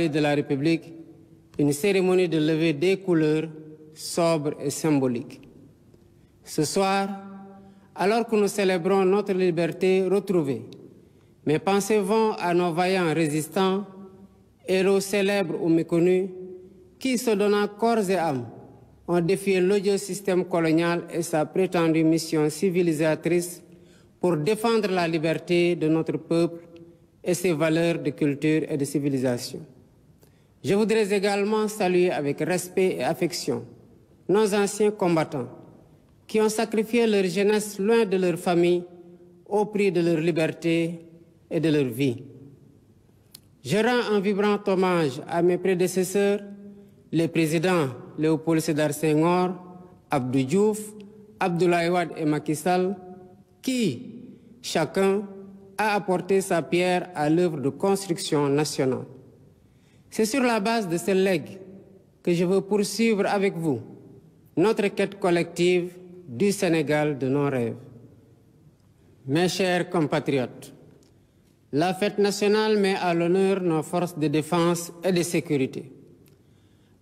de la République une cérémonie de levée des couleurs sobre et symbolique. Ce soir, alors que nous célébrons notre liberté retrouvée, mes pensées vont à nos vaillants résistants, héros célèbres ou méconnus, qui, se donnant corps et âme, ont défié l'odieux système colonial et sa prétendue mission civilisatrice pour défendre la liberté de notre peuple et ses valeurs de culture et de civilisation. Je voudrais également saluer avec respect et affection nos anciens combattants qui ont sacrifié leur jeunesse loin de leur famille au prix de leur liberté et de leur vie. Je rends un vibrant hommage à mes prédécesseurs, les présidents Léopold Sédar Senghor, Abdou Diouf, Abdoulaye Wade et Macky Sall, qui, chacun, a apporté sa pierre à l'œuvre de construction nationale. C'est sur la base de ce legs que je veux poursuivre avec vous notre quête collective du Sénégal de nos rêves. Mes chers compatriotes, la fête nationale met à l'honneur nos forces de défense et de sécurité.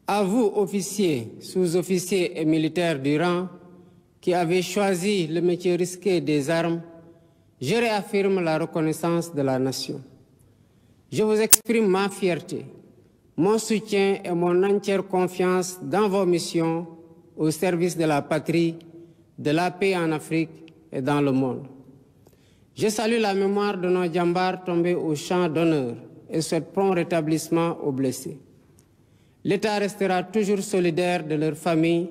À vous, officiers, sous-officiers et militaires du rang, qui avez choisi le métier risqué des armes, je réaffirme la reconnaissance de la nation. Je vous exprime ma fierté, mon soutien et mon entière confiance dans vos missions au service de la patrie, de la paix en Afrique et dans le monde. Je salue la mémoire de nos djambars tombés au champ d'honneur et souhaite prompt rétablissement aux blessés. L'État restera toujours solidaire de leurs familles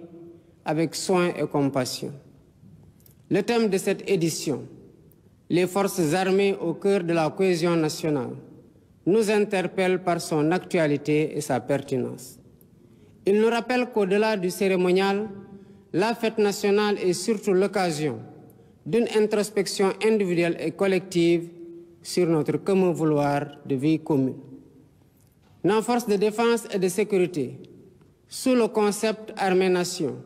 avec soin et compassion. Le thème de cette édition, les forces armées au cœur de la cohésion nationale, nous interpelle par son actualité et sa pertinence. Il nous rappelle qu'au-delà du cérémonial, la fête nationale est surtout l'occasion d'une introspection individuelle et collective sur notre commun vouloir de vie commune. Nos forces de défense et de sécurité, sous le concept armée-nation,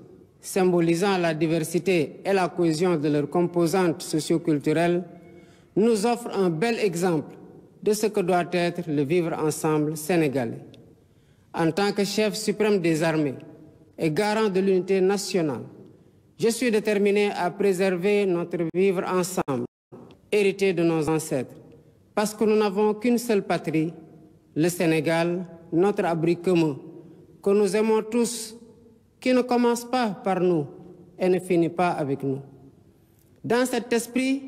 symbolisant la diversité et la cohésion de leurs composantes socioculturelles, nous offrent un bel exemple de ce que doit être le vivre ensemble sénégalais. En tant que chef suprême des armées et garant de l'unité nationale, je suis déterminé à préserver notre vivre ensemble, hérité de nos ancêtres, parce que nous n'avons qu'une seule patrie, le Sénégal, notre abri commun, que nous aimons tous, qui ne commence pas par nous et ne finit pas avec nous. Dans cet esprit,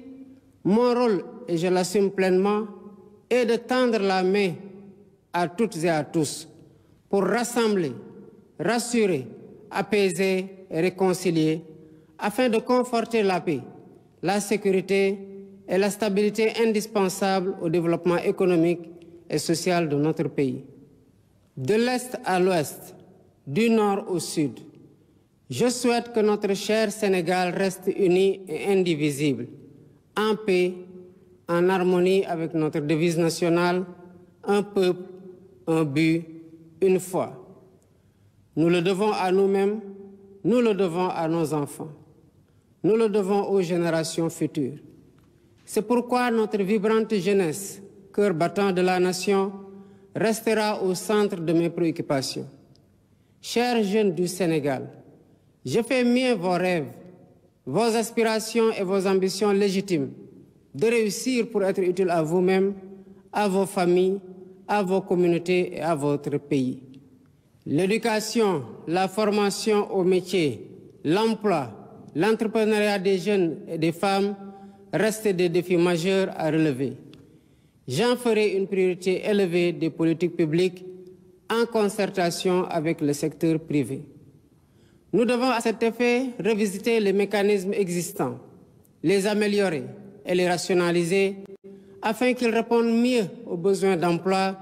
mon rôle, et je l'assume pleinement, est de tendre la main à toutes et à tous pour rassembler, rassurer, apaiser et réconcilier afin de conforter la paix, la sécurité et la stabilité indispensables au développement économique et social de notre pays. De l'Est à l'Ouest, du Nord au Sud, je souhaite que notre cher Sénégal reste uni et indivisible, en paix, en harmonie avec notre devise nationale, un peuple, un but, une foi. Nous le devons à nous-mêmes, nous le devons à nos enfants, nous le devons aux générations futures. C'est pourquoi notre vibrante jeunesse, cœur battant de la nation, restera au centre de mes préoccupations. Chers jeunes du Sénégal, je fais mien vos rêves, vos aspirations et vos ambitions légitimes de réussir pour être utile à vous-même, à vos familles, à vos communautés et à votre pays. L'éducation, la formation au métier, l'emploi, l'entrepreneuriat des jeunes et des femmes restent des défis majeurs à relever. J'en ferai une priorité élevée des politiques publiques en concertation avec le secteur privé. Nous devons à cet effet revisiter les mécanismes existants, les améliorer et les rationaliser afin qu'ils répondent mieux aux besoins d'emploi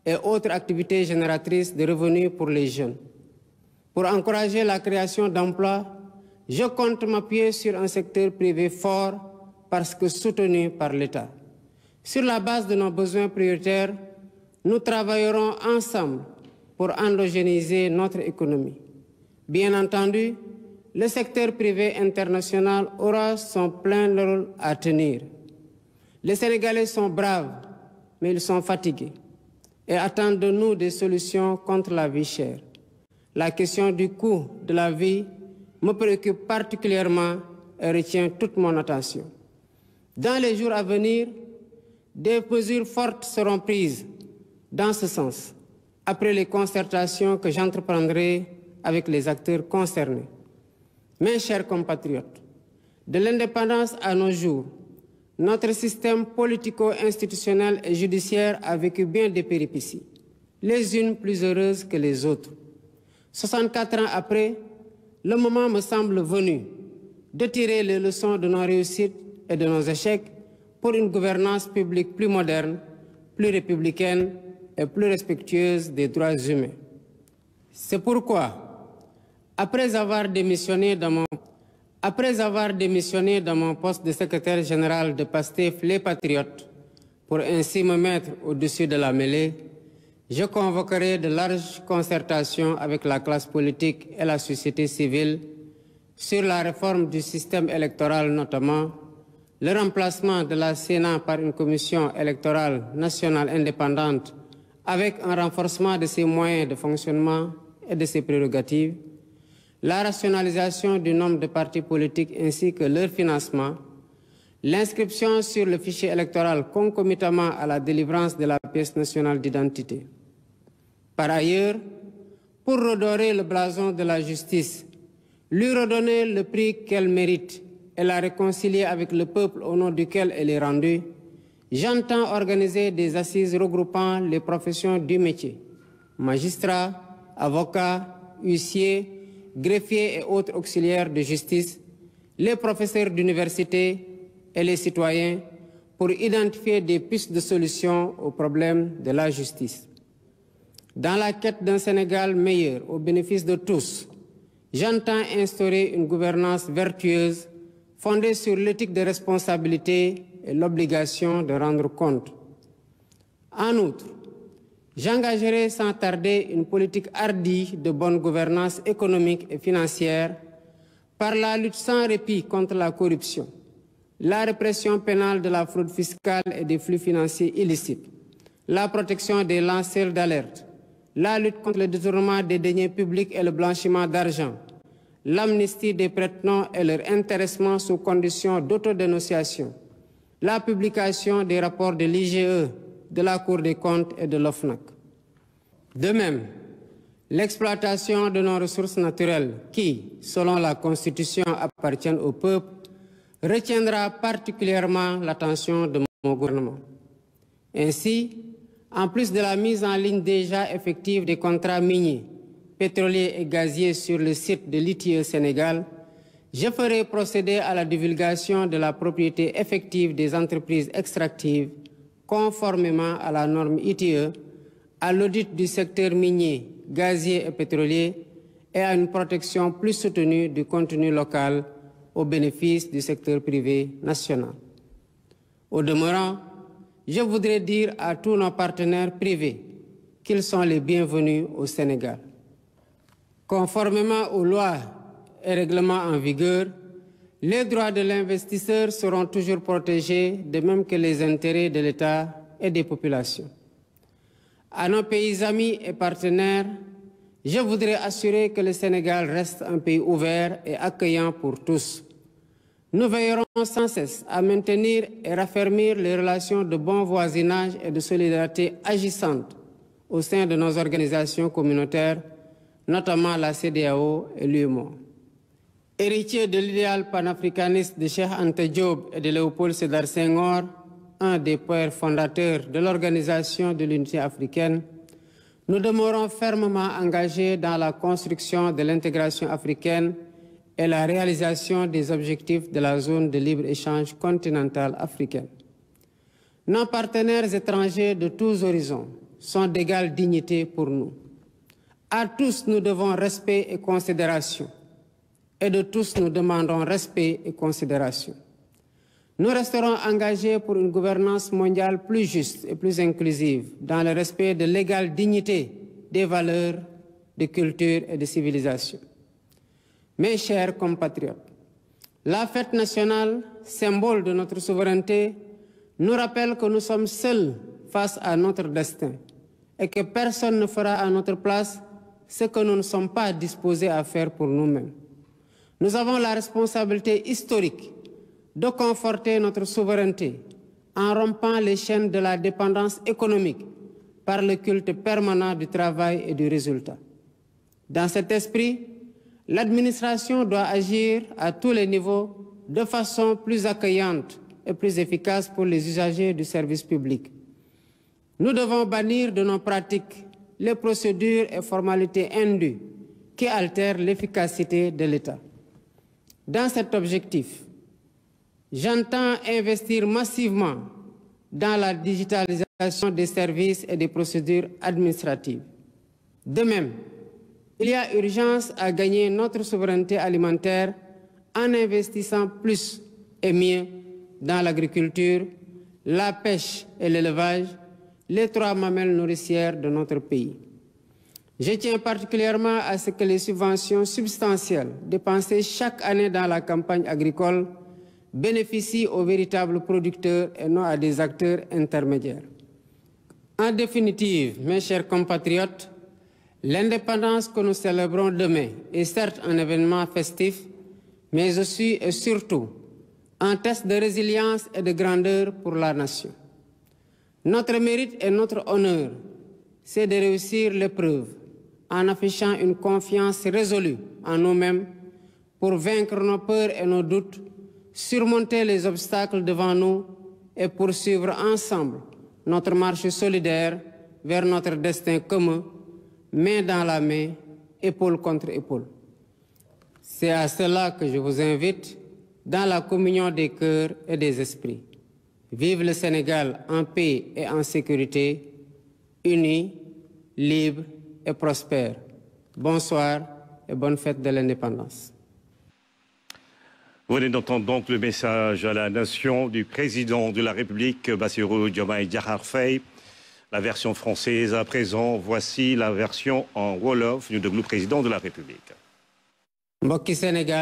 et autres activités génératrices de revenus pour les jeunes. Pour encourager la création d'emplois, je compte m'appuyer sur un secteur privé fort parce que soutenu par l'État. Sur la base de nos besoins prioritaires, nous travaillerons ensemble pour endogéniser notre économie. Bien entendu, le secteur privé international aura son plein rôle à tenir. Les Sénégalais sont braves, mais ils sont fatigués. et attendent de nous des solutions contre la vie chère. La question du coût de la vie me préoccupe particulièrement et retient toute mon attention. Dans les jours à venir, des mesures fortes seront prises dans ce sens, après les concertations que j'entreprendrai avec les acteurs concernés. Mes chers compatriotes, de l'indépendance à nos jours, notre système politico-institutionnel et judiciaire a vécu bien des péripéties, les unes plus heureuses que les autres. 64 ans après, le moment me semble venu de tirer les leçons de nos réussites et de nos échecs pour une gouvernance publique plus moderne, plus républicaine et plus respectueuse des droits humains. C'est pourquoi, après avoir démissionné de mon poste de secrétaire général de PASTEF Les Patriotes, pour ainsi me mettre au-dessus de la mêlée, je convoquerai de larges concertations avec la classe politique et la société civile sur la réforme du système électoral notamment, le remplacement de la Sénat par une commission électorale nationale indépendante avec un renforcement de ses moyens de fonctionnement et de ses prérogatives, la rationalisation du nombre de partis politiques ainsi que leur financement, l'inscription sur le fichier électoral concomitamment à la délivrance de la pièce nationale d'identité. Par ailleurs, pour redorer le blason de la justice, lui redonner le prix qu'elle mérite et la réconcilier avec le peuple au nom duquel elle est rendue, j'entends organiser des assises regroupant les professions du métier, magistrats, avocats, huissiers, greffiers et autres auxiliaires de justice, les professeurs d'université et les citoyens pour identifier des pistes de solutions aux problèmes de la justice. Dans la quête d'un Sénégal meilleur au bénéfice de tous, j'entends instaurer une gouvernance vertueuse fondée sur l'éthique de responsabilité et l'obligation de rendre compte. En outre, j'engagerai sans tarder une politique hardie de bonne gouvernance économique et financière par la lutte sans répit contre la corruption, la répression pénale de la fraude fiscale et des flux financiers illicites, la protection des lanceurs d'alerte, la lutte contre le détournement des deniers publics et le blanchiment d'argent, l'amnistie des prête-noms et leur intéressement sous conditions d'autodénonciation, la publication des rapports de l'IGE, de la Cour des comptes et de l'OFNAC. De même, l'exploitation de nos ressources naturelles qui, selon la Constitution, appartiennent au peuple, retiendra particulièrement l'attention de mon gouvernement. Ainsi, en plus de la mise en ligne déjà effective des contrats miniers, pétroliers et gaziers sur le site de l'ITIE Sénégal, je ferai procéder à la divulgation de la propriété effective des entreprises extractives conformément à la norme ITIE, à l'audit du secteur minier, gazier et pétrolier et à une protection plus soutenue du contenu local au bénéfice du secteur privé national. Au demeurant, je voudrais dire à tous nos partenaires privés qu'ils sont les bienvenus au Sénégal. Conformément aux lois et règlements en vigueur, les droits de l'investisseur seront toujours protégés, de même que les intérêts de l'État et des populations. À nos pays amis et partenaires, je voudrais assurer que le Sénégal reste un pays ouvert et accueillant pour tous. Nous veillerons sans cesse à maintenir et raffermir les relations de bon voisinage et de solidarité agissantes au sein de nos organisations communautaires, notamment la CEDEAO et l'UEMOA. Héritier de l'idéal panafricaniste de Cheikh Anta Diop et de Léopold Sédar Senghor, un des pères fondateurs de l'Organisation de l'Unité africaine, nous demeurons fermement engagés dans la construction de l'intégration africaine et la réalisation des objectifs de la zone de libre-échange continentale africaine. Nos partenaires étrangers de tous horizons sont d'égale dignité pour nous. À tous nous devons respect et considération, et de tous nous demandons respect et considération. Nous resterons engagés pour une gouvernance mondiale plus juste et plus inclusive, dans le respect de l'égale dignité des valeurs, de culture et de civilisation. Mes chers compatriotes, la fête nationale, symbole de notre souveraineté, nous rappelle que nous sommes seuls face à notre destin et que personne ne fera à notre place ce que nous ne sommes pas disposés à faire pour nous-mêmes. Nous avons la responsabilité historique de conforter notre souveraineté en rompant les chaînes de la dépendance économique par le culte permanent du travail et du résultat. Dans cet esprit, l'administration doit agir à tous les niveaux de façon plus accueillante et plus efficace pour les usagers du service public. Nous devons bannir de nos pratiques les procédures et formalités indues qui altèrent l'efficacité de l'État. Dans cet objectif, j'entends investir massivement dans la digitalisation des services et des procédures administratives. De même, il y a urgence à gagner notre souveraineté alimentaire en investissant plus et mieux dans l'agriculture, la pêche et l'élevage, les trois mamelles nourricières de notre pays. Je tiens particulièrement à ce que les subventions substantielles dépensées chaque année dans la campagne agricole bénéficient aux véritables producteurs et non à des acteurs intermédiaires. En définitive, mes chers compatriotes, l'indépendance que nous célébrons demain est certes un événement festif, mais aussi et surtout un test de résilience et de grandeur pour la nation. Notre mérite et notre honneur, c'est de réussir l'épreuve en affichant une confiance résolue en nous-mêmes pour vaincre nos peurs et nos doutes, surmonter les obstacles devant nous et poursuivre ensemble notre marche solidaire vers notre destin commun, main dans la main, épaule contre épaule. C'est à cela que je vous invite dans la communion des cœurs et des esprits. Vive le Sénégal en paix et en sécurité, unis, libres et prospères. Bonsoir et bonne fête de l'indépendance. Vous venez d'entendre donc le message à la nation du président de la République, Bassirou Diomaye Diakhar Faye. La version française à présent, voici la version en Wolof du président de la République. Mbokki Sénégal.